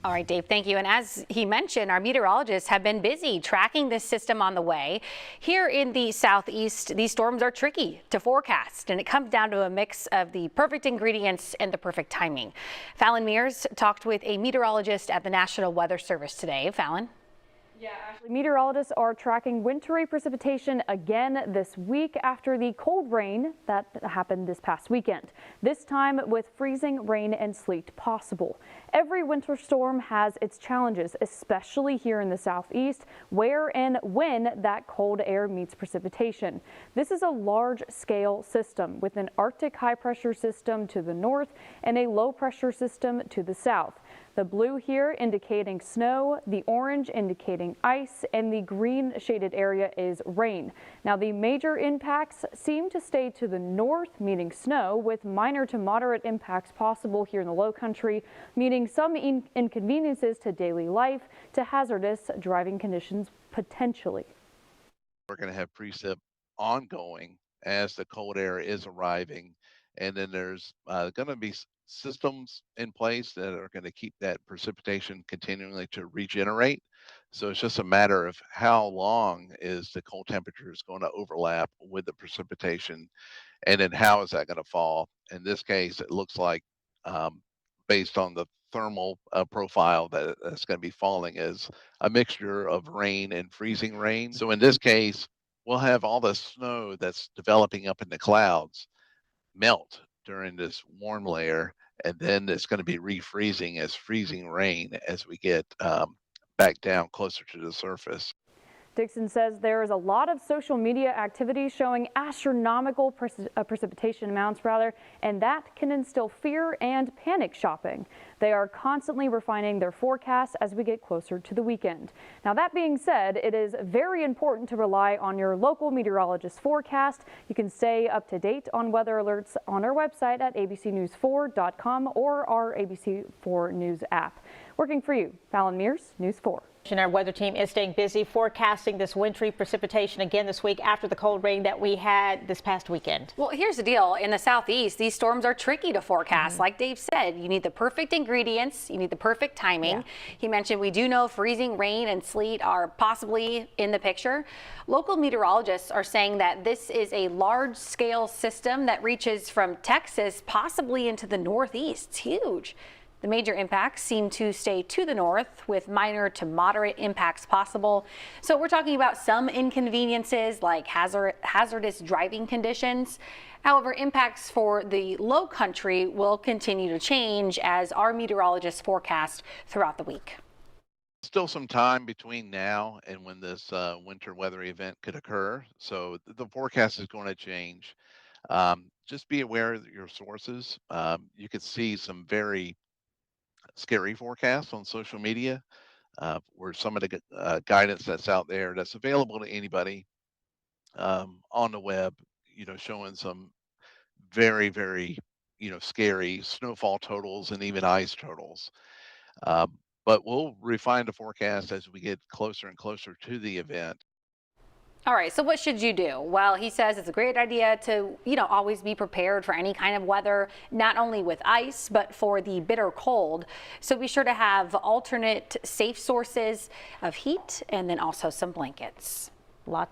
All right, Dave, thank you. And as he mentioned, our meteorologists have been busy tracking this system on the way. Here in the southeast, these storms are tricky to forecast, and it comes down to a mix of the perfect ingredients and the perfect timing. Fallon Mears talked with a meteorologist at the National Weather Service today. Fallon? Yeah, Ashley, meteorologists are tracking wintry precipitation again this week after the cold rain that happened this past weekend. This time with freezing rain and sleet possible. Every winter storm has its challenges, especially here in the southeast, where and when that cold air meets precipitation. This is a large-scale system with an Arctic high-pressure system to the north and a low-pressure system to the south. The blue here indicating snow, the orange indicating ice, and the green shaded area is rain. Now, the major impacts seem to stay to the north, meaning snow, with minor to moderate impacts possible here in the Lowcountry, meaning some inconveniences to daily life to hazardous driving conditions potentially. We're going to have precip ongoing as the cold air is arriving, and then there's going to be systems in place that are going to keep that precipitation continually to regenerate. So it's just a matter of how long is the cold temperatures going to overlap with the precipitation, and then how is that going to fall. In this case, it looks like based on the thermal profile that's going to be falling is a mixture of rain and freezing rain. So in this case, we'll have all the snow that's developing up in the clouds melt during this warm layer, and then it's going to be refreezing as freezing rain as we get back down closer to the surface. Dixon says there is a lot of social media activity showing astronomical precipitation amounts, and that can instill fear and panic shopping. They are constantly refining their forecasts as we get closer to the weekend. Now, that being said, it is very important to rely on your local meteorologist forecast. You can stay up to date on weather alerts on our website at abcnews4.com or our ABC4 News app. Working for you, Fallon Mears, News 4. Our weather team is staying busy forecasting this wintry precipitation again this week after the cold rain that we had this past weekend. Well, here's the deal. In the southeast, these storms are tricky to forecast. Like Dave said, you need the perfect ingredients. You need the perfect timing. Yeah. He mentioned we do know freezing rain and sleet are possibly in the picture. Local meteorologists are saying that this is a large-scale system that reaches from Texas possibly into the northeast. It's huge. The major impacts seem to stay to the north with minor to moderate impacts possible. So we're talking about some inconveniences like hazardous driving conditions. However, impacts for the low country will continue to change as our meteorologists forecast throughout the week. Still some time between now and when this winter weather event could occur. So the forecast is going to change. Just be aware of your sources. You could see some scary forecasts on social media, where some of the guidance that's out there that's available to anybody on the web, showing some very, scary snowfall totals and even ice totals. But we'll refine the forecast as we get closer and closer to the event. All right, so what should you do? Well, he says it's a great idea to, always be prepared for any kind of weather, not only with ice, but for the bitter cold. So be sure to have alternate safe sources of heat and then also some blankets.